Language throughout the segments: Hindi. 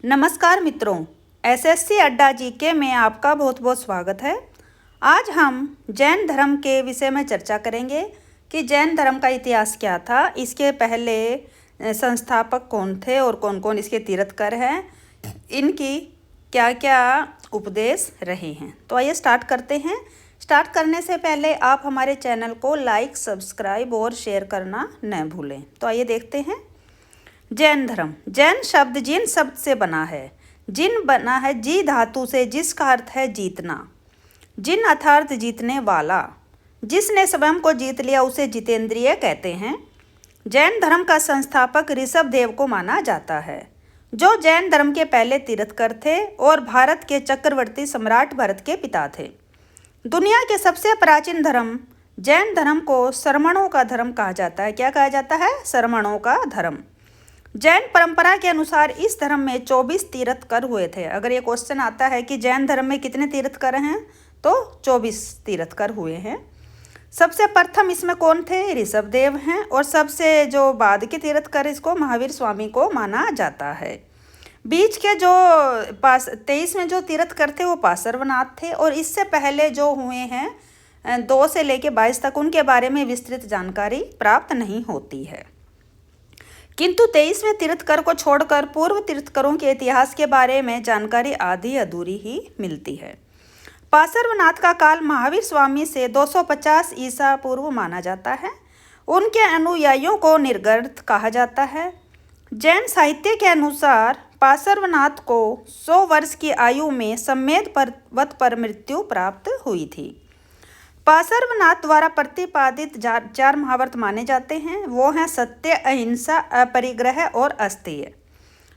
नमस्कार मित्रों, एसएससी अड्डा जीके में आपका बहुत बहुत स्वागत है। आज हम जैन धर्म के विषय में चर्चा करेंगे कि जैन धर्म का इतिहास क्या था, इसके पहले संस्थापक कौन थे और कौन कौन इसके तीर्थकर हैं, इनकी क्या क्या उपदेश रहे हैं। तो आइए स्टार्ट करते हैं। स्टार्ट करने से पहले आप हमारे चैनल को लाइक, सब्सक्राइब और शेयर करना न भूलें। तो आइए देखते हैं। जैन धर्म। जैन शब्द जिन शब्द से बना है। जिन बना है जी धातु से, जिसका अर्थ है जीतना। जिन अर्थात जीतने वाला। जिसने स्वयं को जीत लिया उसे जितेंद्रिय कहते हैं। जैन धर्म का संस्थापक ऋषभदेव को माना जाता है, जो जैन धर्म के पहले तीर्थकर थे और भारत के चक्रवर्ती सम्राट भरत के पिता थे। दुनिया के सबसे प्राचीन धर्म जैन धर्म को श्रमणों का धर्म कहा जाता है। क्या कहा जाता है? श्रमणों का धर्म। जैन परंपरा के अनुसार इस धर्म में 24 तीर्थकर हुए थे। अगर ये क्वेश्चन आता है कि जैन धर्म में कितने तीर्थकर हैं, तो 24 तीर्थकर हुए हैं। सबसे प्रथम इसमें कौन थे? ऋषभदेव हैं। और सबसे जो बाद के तीर्थकर, इसको महावीर स्वामी को माना जाता है। बीच के जो 23 में जो तीर्थकर थे वो पार्श्वनाथ थे। और इससे पहले जो हुए हैं 2 से लेकर 22 तक, उनके बारे में विस्तृत जानकारी प्राप्त नहीं होती है। किंतु 23वें तीर्थकर को छोड़कर पूर्व तीर्थकरों के इतिहास के बारे में जानकारी आधी अधूरी ही मिलती है। पार्श्वनाथ का काल महावीर स्वामी से 250 ईसा पूर्व माना जाता है। उनके अनुयायियों को निर्गर्त कहा जाता है। जैन साहित्य के अनुसार पार्श्वनाथ को 100 वर्ष की आयु में सम्मेद पर्वत पर मृत्यु प्राप्त हुई थी। पार्श्वनाथ द्वारा प्रतिपादित 4 महाव्रत माने जाते हैं। वो हैं सत्य, अहिंसा, अपरिग्रह और अस्तेय।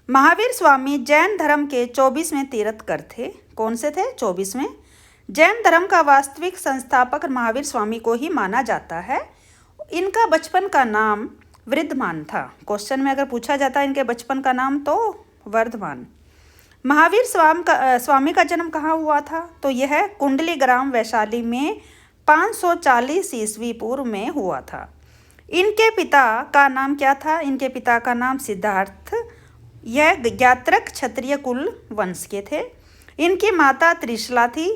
महावीर स्वामी जैन धर्म के 24वें तीर्थकर थे। कौन से थे? 24वें। जैन धर्म का वास्तविक संस्थापक महावीर स्वामी को ही माना जाता है। इनका बचपन का नाम वर्धमान था। क्वेश्चन में अगर पूछा जाता है इनके बचपन का नाम, तो वर्धमान। महावीर स्वामी का जन्म कहाँ हुआ था? तो यह कुंडली ग्राम वैशाली में 540 ईस्वी पूर्व में हुआ था। इनके पिता का नाम क्या था? इनके पिता का नाम सिद्धार्थ। यह ज्ञात्रक क्षत्रिय कुल वंश के थे। इनकी माता त्रिशला थी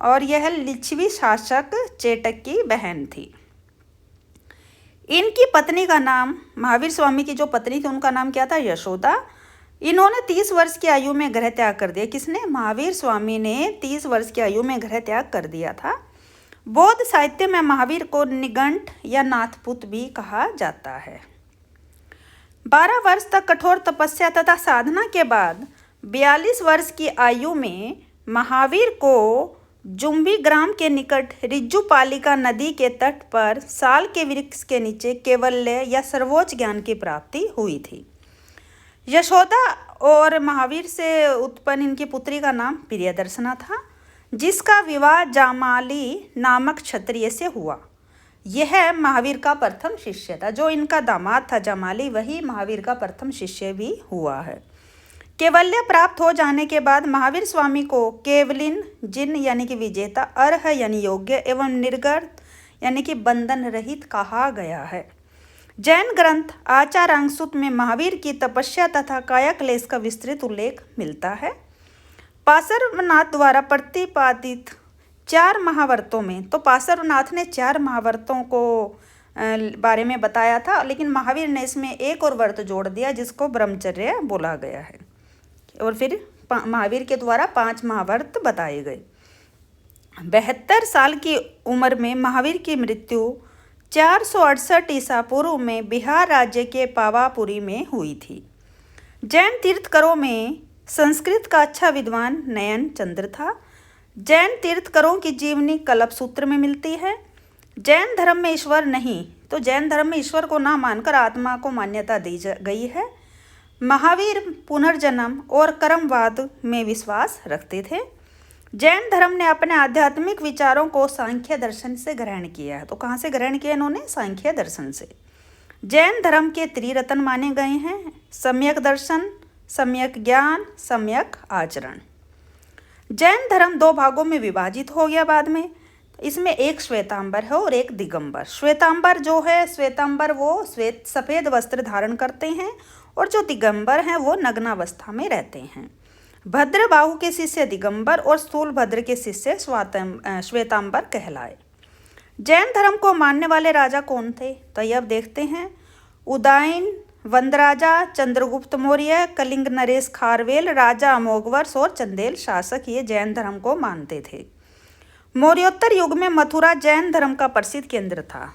और यह लिच्छवी शासक चेटक की बहन थी। इनकी पत्नी का नाम, महावीर स्वामी की जो पत्नी थी उनका नाम क्या था? यशोदा। इन्होंने 30 वर्ष की आयु में गृह त्याग कर दिया। किसने? महावीर स्वामी ने 30 वर्ष की आयु में गृह त्याग कर दिया था। बौद्ध साहित्य में महावीर को निगंठ या नाथपुत भी कहा जाता है। 12 वर्ष तक कठोर तपस्या तथा साधना के बाद 42 वर्ष की आयु में महावीर को जुम्बी ग्राम के निकट रिज्जुपालिका नदी के तट पर साल के वृक्ष के नीचे कैवल्य या सर्वोच्च ज्ञान की प्राप्ति हुई थी। यशोदा और महावीर से उत्पन्न इनकी पुत्री का नाम प्रियदर्शना था, जिसका विवाह जामाली नामक क्षत्रिय से हुआ। यह महावीर का प्रथम शिष्य था। जो इनका दामाद था जामाली, वही महावीर का प्रथम शिष्य भी हुआ है। कैवल्य प्राप्त हो जाने के बाद महावीर स्वामी को केवलिन, जिन यानी कि विजेता, अर्ह यानी योग्य एवं निर्गत यानी कि बंधन रहित कहा गया है। जैन ग्रंथ आचारांगसूत्र में महावीर की तपस्या तथा कायाक्लेश का विस्तृत उल्लेख मिलता है। पार्श्वनाथ द्वारा प्रतिपादित 4 महाव्रतों में, तो पार्श्वनाथ ने 4 महाव्रतों को बारे में बताया था, लेकिन महावीर ने इसमें एक और व्रत जोड़ दिया जिसको ब्रह्मचर्य बोला गया है। और फिर महावीर के द्वारा 5 महाव्रत बताए गए। 72 साल की उम्र में महावीर की मृत्यु 468 ईसा पूर्व में बिहार राज्य के पावापुरी में हुई थी। जैन तीर्थकरों में संस्कृत का अच्छा विद्वान नयन चंद्र था। जैन तीर्थकरों की जीवनी कल्पसूत्र में मिलती है। जैन धर्म में ईश्वर नहीं, तो जैन धर्म में ईश्वर को ना मानकर आत्मा को मान्यता दी गई है। महावीर पुनर्जन्म और कर्मवाद में विश्वास रखते थे। जैन धर्म ने अपने आध्यात्मिक विचारों को सांख्य दर्शन से ग्रहण किया है। तो कहाँ से ग्रहण किया इन्होंने? सांख्य दर्शन से। जैन धर्म के त्रिरत्न माने गए हैं: सम्यक दर्शन, सम्यक ज्ञान, सम्यक आचरण। जैन धर्म 2 भागों में विभाजित हो गया बाद में। इसमें एक श्वेतांबर है और एक दिगंबर। श्वेतांबर जो है, श्वेतांबर वो सफ़ेद वस्त्र धारण करते हैं और जो दिगंबर हैं वो नग्नावस्था में रहते हैं। भद्रबाहु के शिष्य दिगंबर और स्थूलभद्र के शिष्य श्वेतांबर कहलाए। जैन धर्म को मानने वाले राजा कौन थे, तो ये अब देखते हैं। उदयन वनराजा, चंद्रगुप्त मौर्य, कलिंग नरेश खारवेल, राजा अमोघवर्ष और चंदेल शासक ये जैन धर्म को मानते थे। मौर्योत्तर युग में मथुरा जैन धर्म का प्रसिद्ध केंद्र था।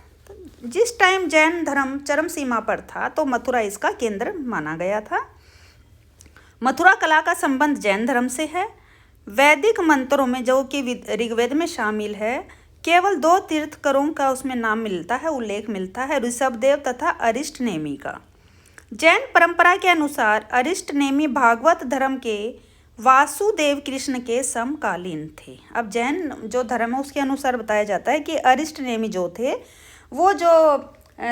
जिस टाइम जैन धर्म चरम सीमा पर था तो मथुरा इसका केंद्र माना गया था। मथुरा कला का संबंध जैन धर्म से है। वैदिक मंत्रों में जो कि ऋग्वेद में शामिल है, केवल 2 तीर्थकरों का उसमें नाम मिलता है, उल्लेख मिलता है, ऋषभदेव तथा अरिष्ट नेमि का। जैन परंपरा के अनुसार अरिष्ट नेमि भागवत धर्म के वासुदेव कृष्ण के समकालीन थे। अब जैन जो धर्म है उसके अनुसार बताया जाता है कि अरिष्ट नेमि जो थे वो जो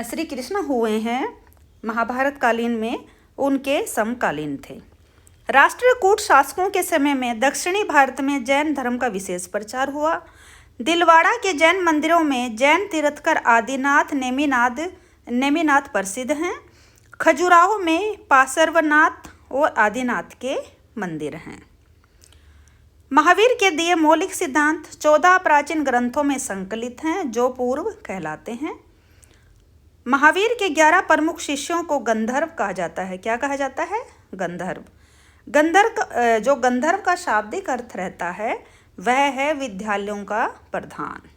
श्री कृष्ण हुए हैं महाभारत कालीन में, उनके समकालीन थे। राष्ट्रकूट शासकों के समय में दक्षिणी भारत में जैन धर्म का विशेष प्रचार हुआ। दिलवाड़ा के जैन मंदिरों में जैन तीर्थकर आदिनाथ नेमिनाथ प्रसिद्ध हैं। खजुराहो में पार्श्वनाथ और आदिनाथ के मंदिर हैं। महावीर के दिए मौलिक सिद्धांत 14 प्राचीन ग्रंथों में संकलित हैं जो पूर्व कहलाते हैं। महावीर के 11 प्रमुख शिष्यों को गंधर्व कहा जाता है। क्या कहा जाता है? गंधर्व। गंधर्व का शाब्दिक अर्थ रहता है वह है विद्यालयों का प्रधान।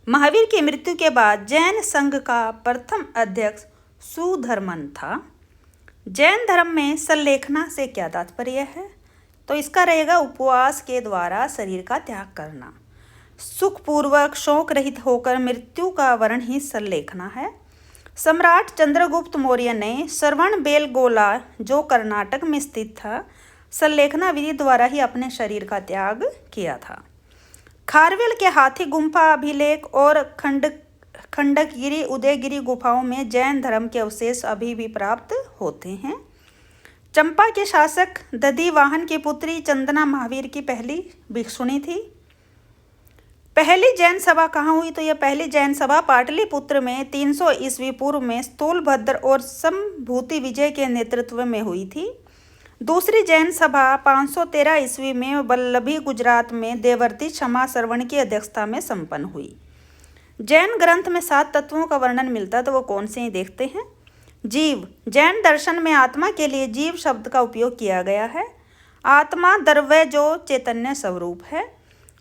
महावीर की मृत्यु के बाद जैन संघ का प्रथम अध्यक्ष सुधर्मन था। जैन धर्म में संलेखना से क्या तात्पर्य है, तो इसका रहेगा उपवास के द्वारा शरीर का त्याग करना। सुखपूर्वक शोक रहित होकर मृत्यु का वर्ण ही संलेखना है। सम्राट चंद्रगुप्त मौर्य ने श्रवण बेलगोला जो कर्नाटक में स्थित था संलेखना विधि द्वारा ही अपने शरीर का त्याग किया था। खारवेल के हाथी गुम्फा अभिलेख और खंडकगिरी उदयगिरी गुफाओं में जैन धर्म के अवशेष अभी भी प्राप्त होते हैं। चंपा के शासक दधिवाहन की पुत्री चंदना महावीर की पहली भिक्षुणी थी। पहली जैन सभा कहाँ हुई, तो यह पहली जैन सभा पाटलिपुत्र में 300 ईस्वी पूर्व में स्थूलभद्र और संभूति विजय के नेतृत्व में हुई थी। दूसरी जैन सभा 513 ईस्वी में वल्लभी गुजरात में देवर्ती क्षमा श्रवण की अध्यक्षता में संपन्न हुई। जैन ग्रंथ में 7 तत्वों का वर्णन मिलता है, तो वो कौन से ही देखते हैं। जीव, जैन दर्शन में आत्मा के लिए जीव शब्द का उपयोग किया गया है। आत्मा द्रव्य जो चैतन्य स्वरूप है।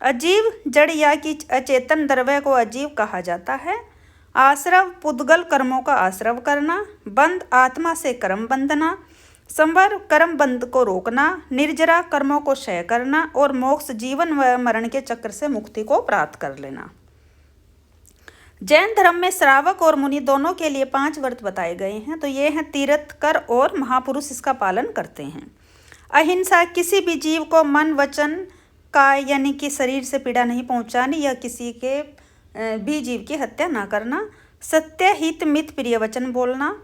अजीव, जड़ या कि अचेतन द्रव्य को अजीव कहा जाता है। आश्रव, पुद्गल कर्मों का आश्रव करना। बंध, आत्मा से कर्म बंधना। संवर, कर्म बंध को रोकना। निर्जरा, कर्मों को क्षय करना। और मोक्ष, जीवन व मरण के चक्र से मुक्ति को प्राप्त कर लेना। जैन धर्म में श्रावक और मुनि दोनों के लिए 5 व्रत बताए गए हैं, तो ये हैं तीर्थकर और महापुरुष इसका पालन करते हैं। अहिंसा, किसी भी जीव को मन वचन काय यानी कि शरीर से पीड़ा नहीं पहुंचानी या किसी के भी जीव की हत्या ना करना। सत्य, हित मित प्रिय वचन बोलना।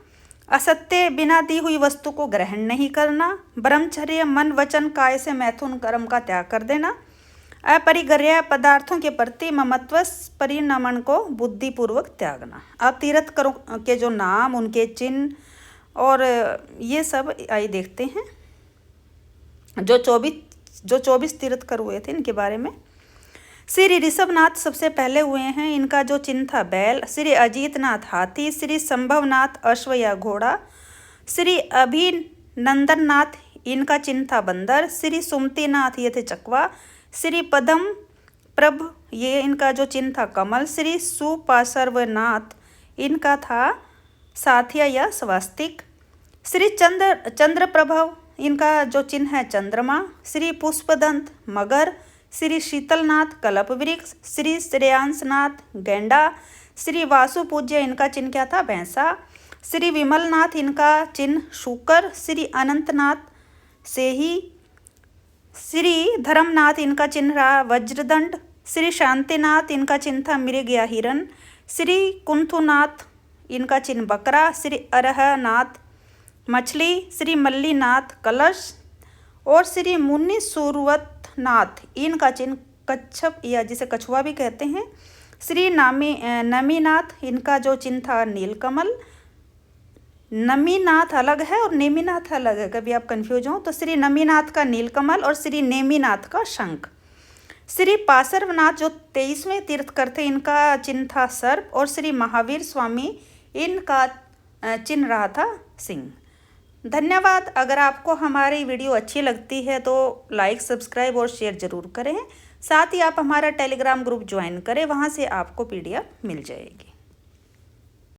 असत्य, बिना दी हुई वस्तु को ग्रहण नहीं करना। ब्रह्मचर्य, मन वचन काय से मैथुन कर्म का त्याग कर देना। अपरिग्रह, पदार्थों के प्रति ममत्व परिणमन को बुद्धिपूर्वक त्यागना। अब तीर्थकरों के जो नाम, उनके चिन्ह और ये सब आइए देखते हैं। जो 24 तीर्थकर हुए थे इनके बारे में। श्री ऋषभनाथ सबसे पहले हुए हैं। इनका जो चिन्ह था बैल। श्री अजीतनाथ हाथी। श्री संभवनाथ अश्व या घोड़ा। श्री अभिनंदननाथ इनका चिन्ह था बंदर। श्री सुमतिनाथ ये थे चकवा। श्री पदम प्रभ ये इनका जो चिन्ह था कमल। श्री सुपार्श्वनाथ इनका था साथिया या स्वास्तिक। श्री चंद्रप्रभव इनका जो चिन्ह है चंद्रमा। श्री पुष्पदंत मगर। श्री शीतलनाथ कल्पवृक्ष। श्री श्रेयांसनाथ गेंडा। श्री वासुपूज्य इनका चिन्ह क्या था? भैंसा। श्री विमलनाथ इनका चिन्ह शूकर। श्री अनंतनाथ सेही। श्री धर्मनाथ इनका चिन्ह रहा वज्रदंड। श्री शांतिनाथ इनका चिन्ह था मृग या हिरण। श्री कुंथुनाथ इनका चिन्ह बकरा। श्री अरहनाथ मछली। श्री मल्लीनाथ कलश। और श्री मुनि सुरवतनाथ इनका चिन्ह कच्छप या जिसे कछुआ भी कहते हैं। श्री नमीनाथ इनका जो चिन्ह था नीलकमल। नमीनाथ अलग है और नेमिनाथ अलग है, कभी आप कंफ्यूज हो तो श्री नमीनाथ का नीलकमल और श्री नेमिनाथ का शंख। श्री पार्श्वनाथ जो 23वें तीर्थकर थे, इनका चिन्ह था सर्प, और श्री महावीर स्वामी इनका चिन्ह रहा था सिंह। धन्यवाद। अगर आपको हमारी वीडियो अच्छी लगती है तो लाइक, सब्सक्राइब और शेयर ज़रूर करें। साथ ही आप हमारा टेलीग्राम ग्रुप ज्वाइन करें, वहाँ से आपको PDF मिल जाएगी।